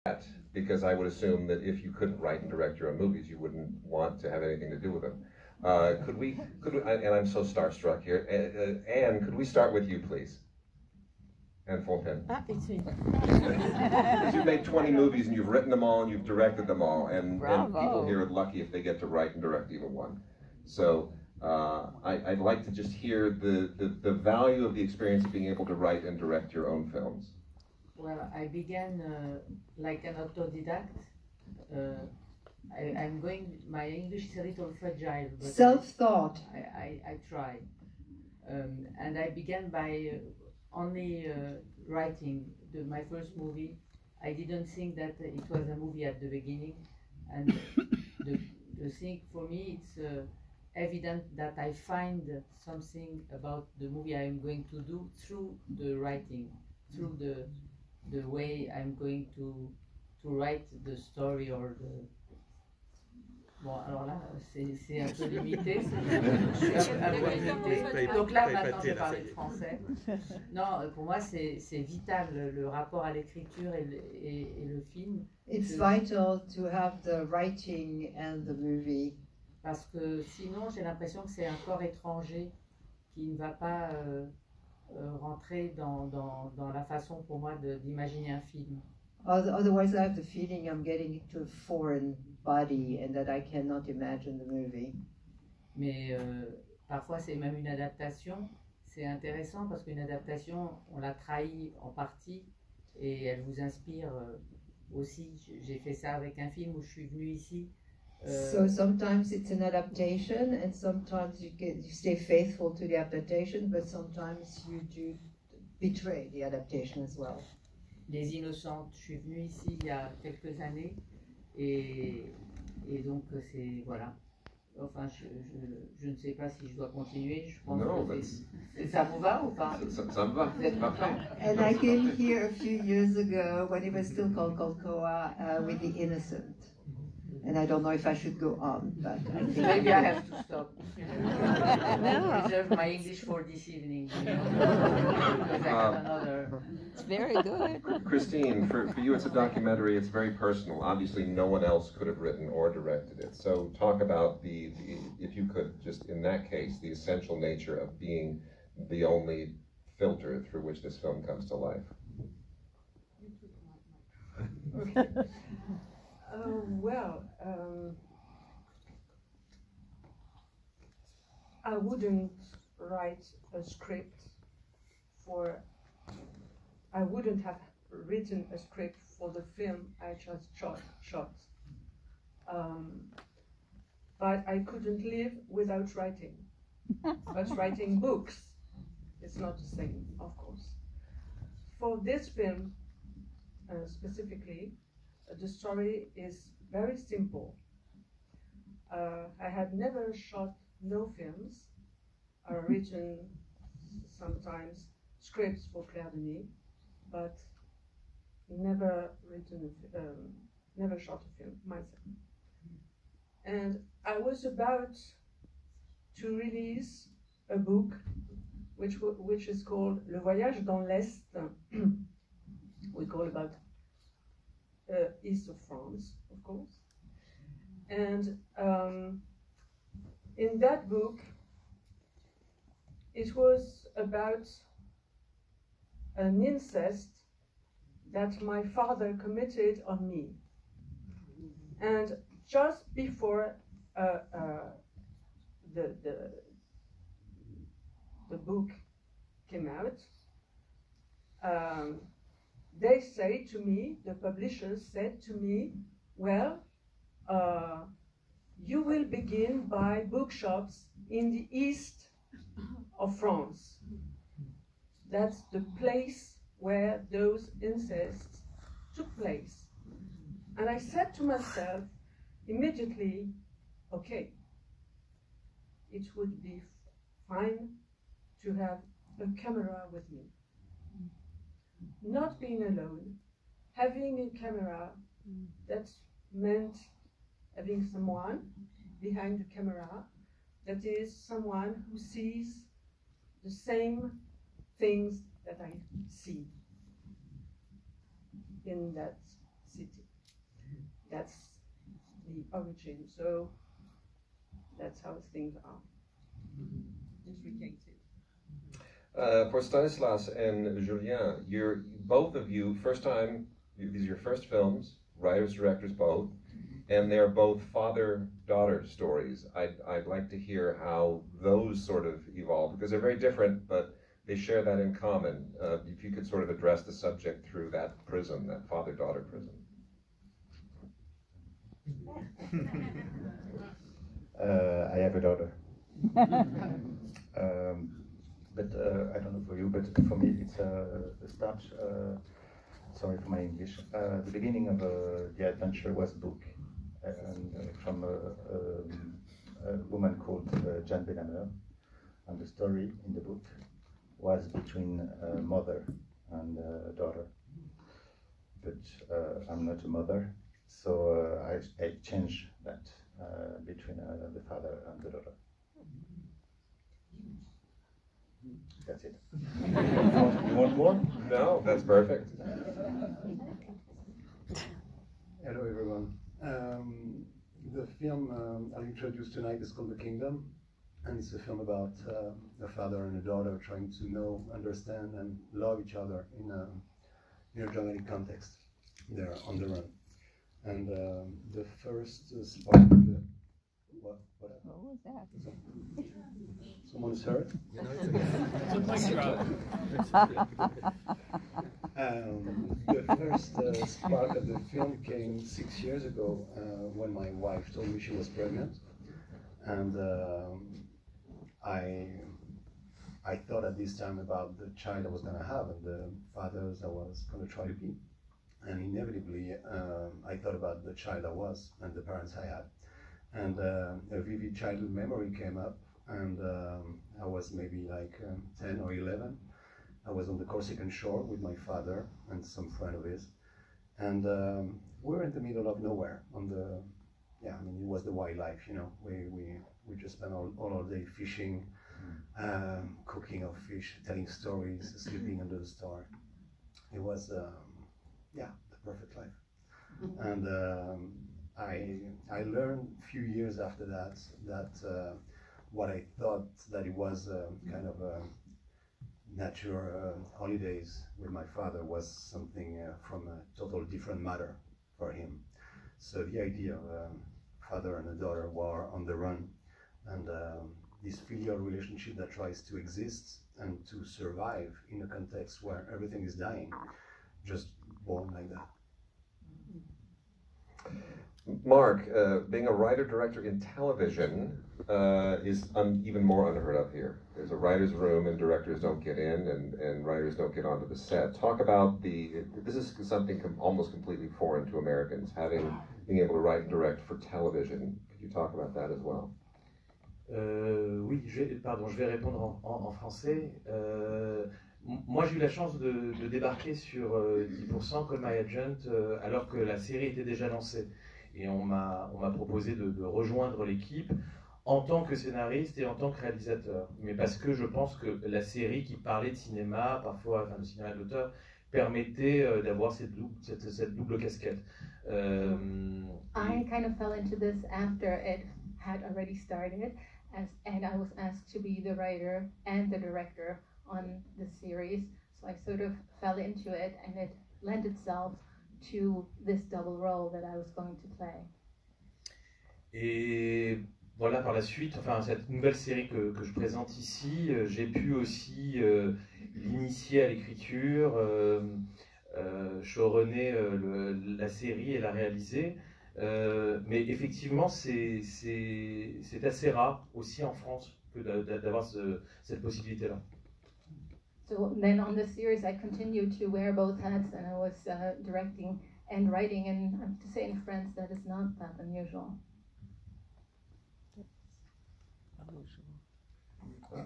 that, because I would assume that if you couldn't write and direct your own movies, you wouldn't want to have anything to do with them. Could we, and I'm so starstruck here, Anne, could we start with you, please? And Fontaine. It's me. You've made 20 movies and you've written them all and you've directed them all, and people here are lucky if they get to write and direct even one. So I'd like to just hear the value of the experience of being able to write and direct your own films. Well, I began like an autodidact. I'm going, my English is a little fragile. But self-taught. I try. And I began by only writing my first movie. I didn't think that it was a movie at the beginning. And the thing for me, it's evident that I find something about the movie I am going to do through the writing, through the way I'm going to write the story or the... Bon, alors là, c'est un peu limité, je suis un peu limité. Donc là, maintenant, je vais parler de français. Non, pour moi, c'est vital, le rapport à l'écriture et le film. It's vital to have the writing and the movie. Parce que sinon, j'ai l'impression que c'est un corps étranger qui ne va pas rentrer dans la façon pour moi d'imaginer un film. Otherwise, I have the feeling I'm getting into a foreign body and that I cannot imagine the movie. Mais parfois, c'est même une adaptation. C'est intéressant parce qu'une adaptation, on la trahit en partie et elle vous inspire aussi. J'ai fait ça avec un film où je suis venue ici. So sometimes it's an adaptation, and sometimes you stay faithful to the adaptation, but sometimes you do betray the adaptation as well. Les Innocentes, je suis venue ici il y a quelques années et donc c'est voilà. Enfin, je ne sais pas si je dois continuer. Je pense que ça vous va ou pas? Ça me va. Vous êtes parfait. And I came here a few years ago when it was still called Colcoa with The Innocent. And I don't know if I should go on, but I think maybe I have to stop. I reserve my English for this evening. Because I have another. It's very good. Christine, for you it's a documentary, it's very personal. Obviously no one else could have written or directed it. So talk about if you could, just in that case, the essential nature of being the only filter through which this film comes to life. Okay. I wouldn't write a script I wouldn't have written a script for the film I just shot. But I couldn't live without writing. But writing books is not the same, of course. For this film, specifically, the story is very simple. I had never shot no films, written sometimes scripts for Claire Denis, but never shot a film myself. And I was about to release a book which is called Le Voyage dans l'Est. We call about east of France, of course. And in that book, it was about an incest that my father committed on me. And just before the book came out, they say to me, the publishers said to me, well, you will begin by bookshops in the east of France. That's the place where those incests took place. And I said to myself immediately, okay, it would be fine to have a camera with me. Not being alone, having a camera, that meant having someone behind the camera, that is someone who sees the same things that I see in that city. That's the origin. So that's how things are. Intricated. For Stanislas and Julien, you're both of you, first time, these are your first films, writers, directors both, and they're both father-daughter stories. I'd like to hear how those sort of evolved, because they're very different, but they share that in common. If you could sort of address the subject through that prism, that father-daughter prism. I have a daughter. But I don't know for you, but for me it's the start, sorry for my English, the beginning of the adventure was a book from a woman called Jeanne Benhammer, and the story in the book was between a mother and a daughter. But I'm not a mother, so I changed that between the father and the daughter. That's it. You want more? No, that's perfect. Hello everyone. The film I'll introduce tonight is called The Kingdom, and it's a film about a father and a daughter trying to know, understand, and love each other in a dramatic context. They're on the run. And the first spark of the... What was that? Someone is hurt? The first spark of the film came 6 years ago when my wife told me she was pregnant, and I thought at this time about the child I was going to have and the fathers I was going to try to be, and inevitably I thought about the child I was and the parents I had, and a vivid childhood memory came up, and I was maybe like 10 or 11. I was on the Corsican shore with my father and some friend of his, and we were in the middle of nowhere on the, I mean, it was the wildlife, you know. We just spent all our day fishing, cooking of fish, telling stories, sleeping under the star. It was, the perfect life. And I learned a few years after that what I thought that it was kind of nature holidays with my father was something from a total different matter for him. So the idea of a father and a daughter who are on the run, and this filial relationship that tries to exist and to survive in a context where everything is dying, just born like that. Marc, being a writer-director in television is even more unheard of here. There's a writer's room and directors don't get in, and writers don't get onto the set. Talk about this is something almost completely foreign to Americans, being able to write and direct for television. Could you talk about that as well? Oui, je vais répondre en français. Moi, j'ai eu la chance de débarquer sur 10% comme My Agent alors que la série était déjà lancée. Et on m'a proposé de rejoindre l'équipe en tant que scénariste et en tant que réalisateur. Mais parce que je pense que la série qui parlait de cinéma, parfois de cinéma d'auteur, permettait d'avoir cette double casquette. I kind of fell into this after it had already started, and I was asked to be the writer and the director on the series. So I sort of fell into it, and it lent itself to this double role that I was going to play. Et voilà, par la suite, enfin cette nouvelle série que je présente ici, j'ai pu aussi l'initier à l'écriture, showrunner la série et la réaliser. Mais effectivement, c'est assez rare aussi en France que d'avoir cette possibilité-là. So then on the series, I continued to wear both hats, and I was directing and writing, and I have to say in France, that is not that unusual.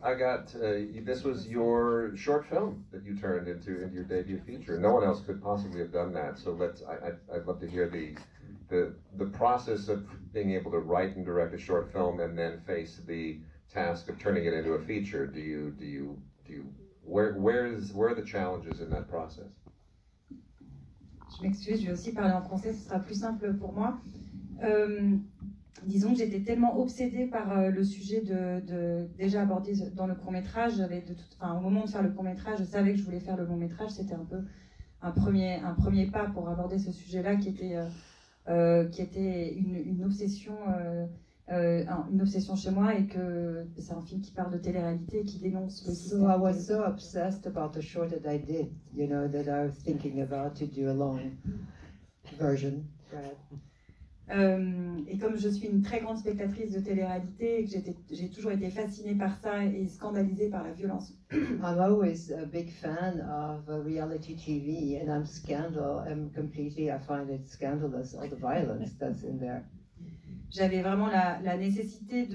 Agathe, this was your short film that you turned into your debut feature. No one else could possibly have done that. So I'd love to hear the process of being able to write and direct a short film and then face the task of turning it into a feature. Where are the challenges in that process? Je m'excuse, je vais aussi parler en français, ce sera plus simple pour moi. Disons que j'étais tellement obsédée par le sujet déjà abordé dans le court-métrage. Au moment de faire le court-métrage, je savais que je voulais faire le long-métrage. C'était un peu un premier pas pour aborder ce sujet-là qui était une obsession chez moi, et que c'est un film qui parle de télé-réalité et qui dénonce le système. So I was so obsessed about the short that I did, you know, that I was thinking about to do a long version. Et comme je suis une très grande spectatrice de télé-réalité et que j'ai toujours été fascinée par ça et scandalisée par la violence. I'm always a big fan of reality TV, and I find it scandalous, all the violence that's in there. J'avais vraiment la nécessité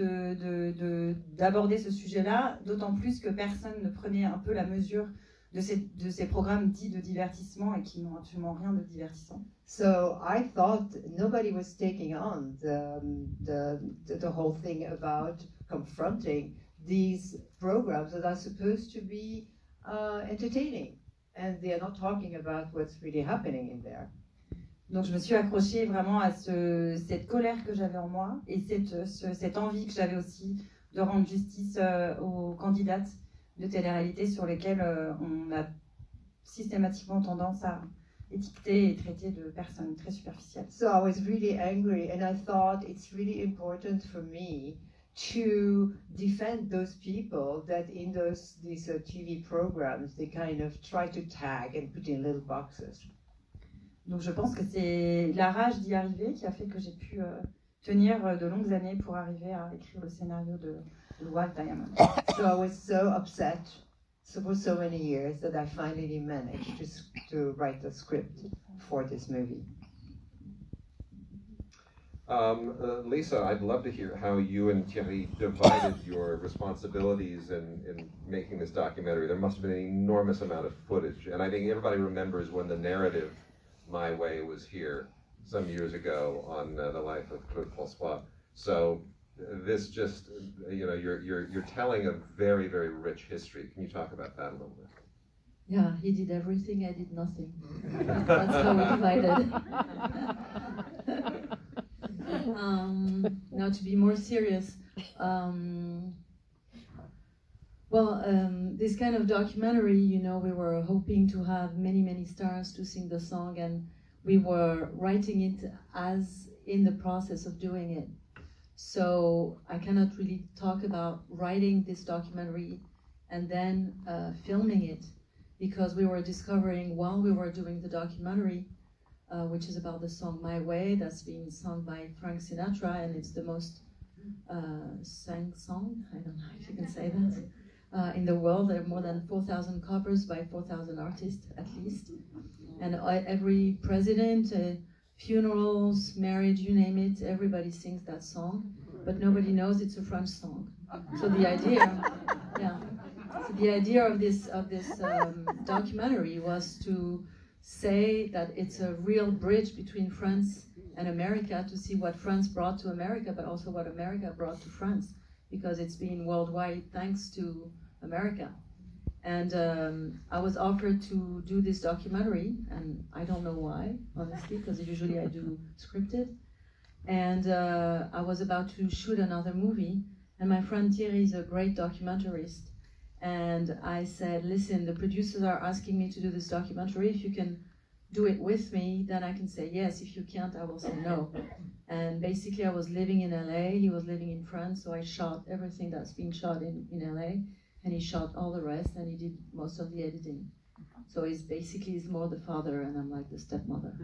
d'aborder ce sujet-là, d'autant plus que personne ne prenait un peu la mesure de ces programmes dits de divertissement et qui n'ont absolument rien de divertissant. So I thought nobody was taking on the whole thing about confronting these programs that are supposed to be entertaining, and they are not talking about what's really happening in there. Donc je me suis accrochée vraiment à cette colère que j'avais en moi et cette envie que j'avais aussi de rendre justice aux candidates de télé-réalité sur lesquelles on a systématiquement tendance à étiqueter et traiter de personnes très superficielles. So I was really angry, and I thought it's really important for me to defend those people that in these TV programs they kind of try to tag and put in little boxes. Donc je pense que c'est la rage d'y arriver qui a fait que j'ai pu tenir de longues années pour arriver à écrire le scénario de White Diamond. So I was so upset for so many years that I finally managed to write the script for this movie. Lisa, I'd love to hear how you and Thierry divided your responsibilities in making this documentary. There must have been an enormous amount of footage, and I think everybody remembers when the narrative My Way was here some years ago on the life of Claude François. So this just, you know, you're telling a very, very rich history. Can you talk about that a little bit? Yeah, he did everything, I did nothing. That's how we divided. Now to be more serious, this kind of documentary, you know, we were hoping to have many stars to sing the song, and we were writing it as in the process of doing it. So I cannot really talk about writing this documentary and then filming it, because we were discovering while we were doing the documentary, which is about the song My Way, that's being sung by Frank Sinatra, and it's the most sang song, I don't know if you can say that, in the world. There are more than 4,000 covers by 4,000 artists at least. And every president, funerals, marriage, you name it, everybody sings that song, but nobody knows it's a French song. So the idea, so the idea of this documentary was to say that it's a real bridge between France and America, to see what France brought to America, but also what America brought to France, because it's been worldwide thanks to America. And I was offered to do this documentary, and I don't know why, honestly, because usually I do scripted. And I was about to shoot another movie, and my friend Thierry is a great documentarist. And I said, listen, the producers are asking me to do this documentary. If you can do it with me, then I can say yes. If you can't, I will say no. And basically I was living in LA, he was living in France, so I shot everything that's being shot in LA, and he shot all the rest, and he did most of the editing. So he's more the father, and I'm like the stepmother.